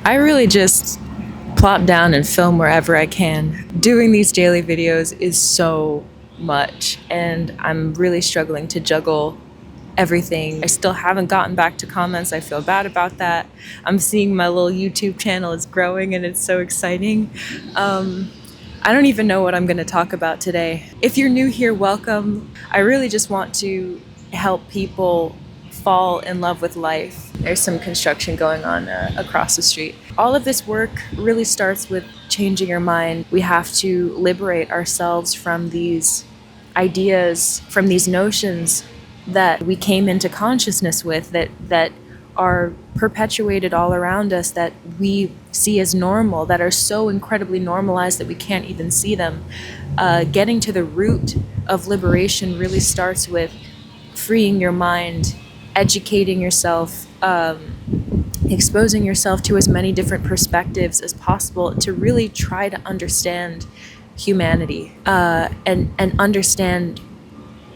I really just plop down and film wherever I can. Doing these daily videos is so much, and I'm really struggling to juggle everything. I still haven't gotten back to comments. I feel bad about that. I'm seeing my little YouTube channel is growing, and it's so exciting. I don't even know what I'm going to talk about today. If you're new here, welcome. I really just want to help people fall in love with life. There's some construction going on across the street. All of this work really starts with changing your mind. We have to liberate ourselves from these ideas, from these notions that we came into consciousness with, that are perpetuated all around us, that we see as normal, that are so incredibly normalized that we can't even see them. Getting to the root of liberation really starts with freeing your mind, educating yourself, exposing yourself to as many different perspectives as possible to really try to understand humanity, and understand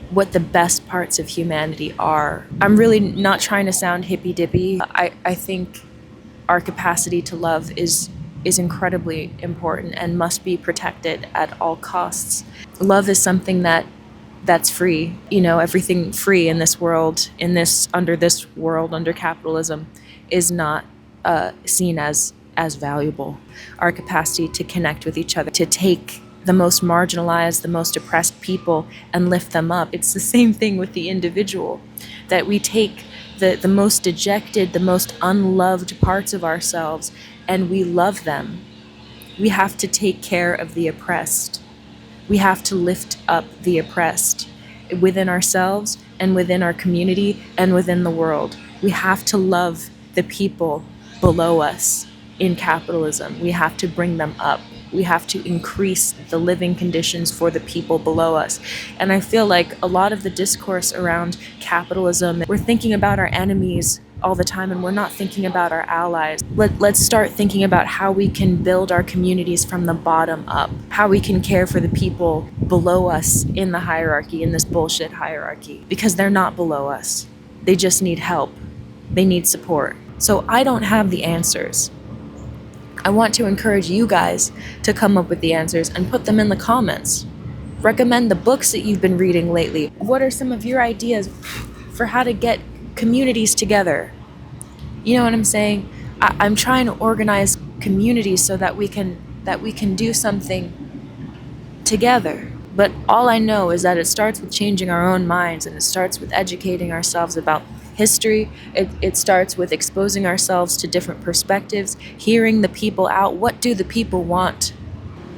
what the best parts of humanity are. I'm really not trying to sound hippy-dippy. I think our capacity to love is incredibly important and must be protected at all costs. Love is something that's free. You know, everything free in this world, under capitalism, is not seen as valuable. Our capacity to connect with each other, to take the most marginalized, the most oppressed people and lift them up. It's the same thing with the individual, that we take the most dejected, the most unloved parts of ourselves, and we love them. We have to take care of the oppressed. We have to lift up the oppressed within ourselves and within our community and within the world. We have to love the people below us in capitalism. We have to bring them up. We have to increase the living conditions for the people below us. And I feel like a lot of the discourse around capitalism, we're thinking about our enemies all the time, and we're not thinking about our allies. Let's start thinking about how we can build our communities from the bottom up, how we can care for the people below us in the hierarchy, in this bullshit hierarchy, because they're not below us. They just need help. They need support. So I don't have the answers. I want to encourage you guys to come up with the answers and put them in the comments. Recommend the books that you've been reading lately. What are some of your ideas for how to get communities together? You know what I'm saying? I'm trying to organize communities so that we can do something together. But all I know is that it starts with changing our own minds, and it starts with educating ourselves about history. It starts with exposing ourselves to different perspectives, hearing the people out. What do the people want?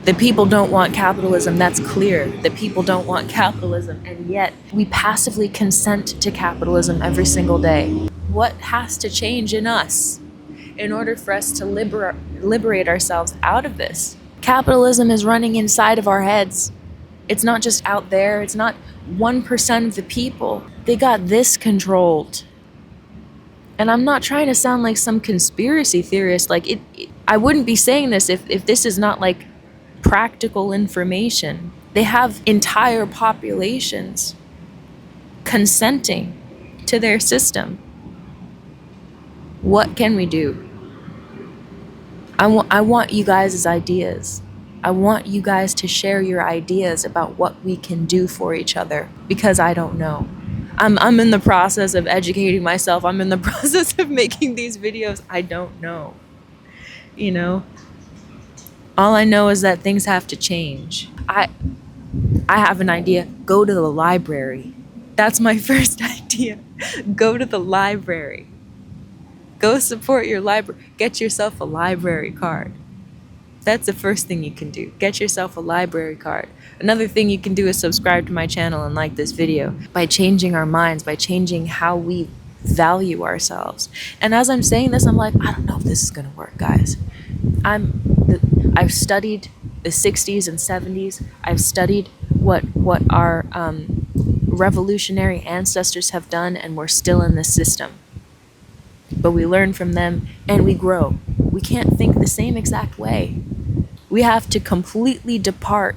The people don't want capitalism, that's clear. The people don't want capitalism, and yet we passively consent to capitalism every single day. What has to change in us in order for us to liberate ourselves out of this? Capitalism is running inside of our heads. It's not just out there. It's not 1% of the people. They got this controlled. And I'm not trying to sound like some conspiracy theorist. I wouldn't be saying this if this is not like practical information. They have entire populations consenting to their system. What can we do? I want you guys' ideas. I want you guys to share your ideas about what we can do for each other, because I don't know. I'm in the process of educating myself. I'm in the process of making these videos. I don't know. You know? All I know is that things have to change. I have an idea. Go to the library. That's my first idea. Go to the library. Go support your library. Get yourself a library card. That's the first thing you can do. Get yourself a library card. Another thing you can do is subscribe to my channel and like this video. By changing our minds, by changing how we value ourselves. And as I'm saying this, I'm like, I don't know if this is gonna work, guys. I've studied the 60s and 70s. I've studied what our revolutionary ancestors have done, and we're still in this system. But we learn from them and we grow. We can't think the same exact way. We have to completely depart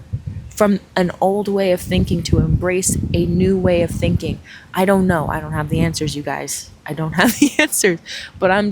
from an old way of thinking to embrace a new way of thinking. I don't know. I don't have the answers, you guys. I don't have the answers. But I'm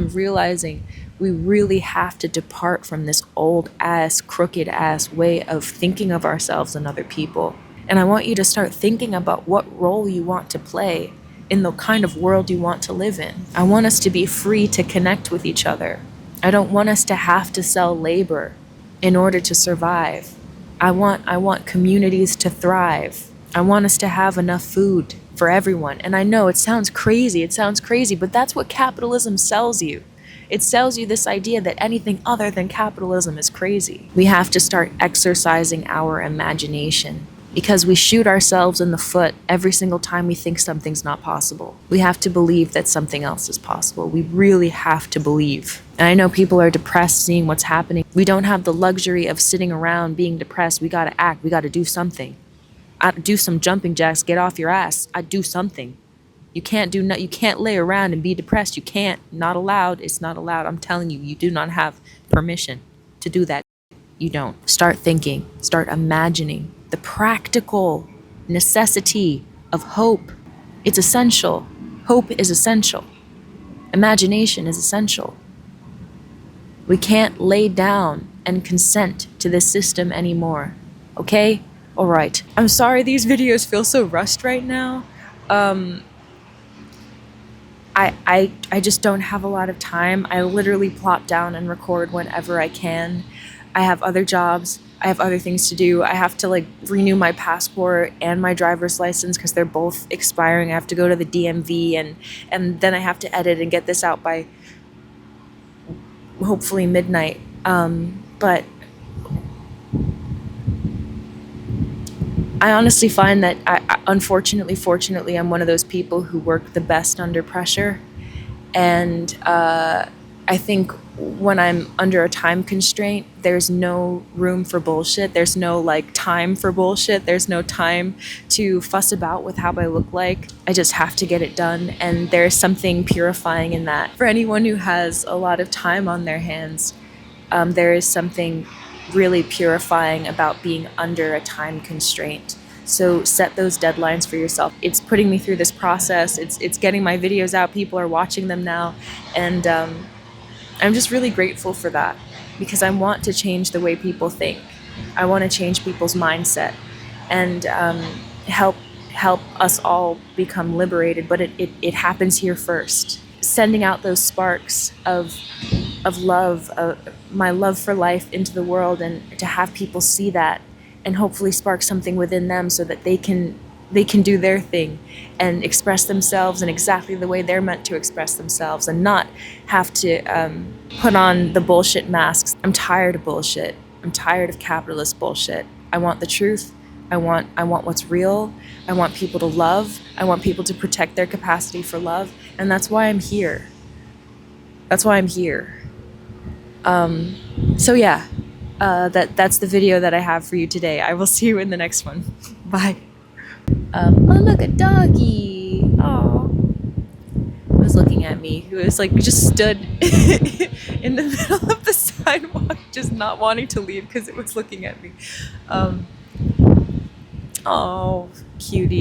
realizing We really have to depart from this old ass, crooked ass way of thinking of ourselves and other people. And I want you to start thinking about what role you want to play in the kind of world you want to live in. I want us to be free to connect with each other. I don't want us to have to sell labor in order to survive. I want communities to thrive. I want us to have enough food for everyone. And I know it sounds crazy, but that's what capitalism sells you. It sells you this idea that anything other than capitalism is crazy. We have to start exercising our imagination because we shoot ourselves in the foot every single time we think something's not possible. We have to believe that something else is possible. We really have to believe. And I know people are depressed seeing what's happening. We don't have the luxury of sitting around being depressed. We gotta act, we gotta do something. Do some jumping jacks, get off your ass. I do something. You can't lay around and be depressed. You can't. Not allowed. It's not allowed. I'm telling you, you do not have permission to do that. You don't. Start thinking, start imagining the practical necessity of hope. It's essential. Hope is essential. Imagination is essential. We can't lay down and consent to this system anymore. Okay? All right. I'm sorry these videos feel so rushed right now. I just don't have a lot of time. I literally plop down and record whenever I can. I have other jobs. I have other things to do. I have to renew my passport and my driver's license because they're both expiring. I have to go to the DMV and then I have to edit and get this out by hopefully midnight. But I honestly find that fortunately, I'm one of those people who work the best under pressure. And I think when I'm under a time constraint, there's no room for bullshit. There's no time for bullshit. There's no time to fuss about with how I look like. I just have to get it done. And there's something purifying in that. For anyone who has a lot of time on their hands, there is something really purifying about being under a time constraint. So set those deadlines for yourself. It's putting me through this process. It's getting my videos out. People are watching them now. And I'm just really grateful for that because I want to change the way people think. I want to change people's mindset and help us all become liberated. But it happens here first. Sending out those sparks of love, my love for life into the world, and to have people see that and hopefully spark something within them so that they can do their thing and express themselves in exactly the way they're meant to express themselves and not have to put on the bullshit masks. I'm tired of bullshit. I'm tired of capitalist bullshit. I want the truth. I want what's real. I want people to love. I want people to protect their capacity for love. And that's why I'm here. That's why I'm here. So yeah, that's the video that I have for you today. I will see you in the next one. Bye. Oh, look, a doggy. Oh, it was looking at me. It was just stood in the middle of the sidewalk, just not wanting to leave because it was looking at me. Oh, cutie.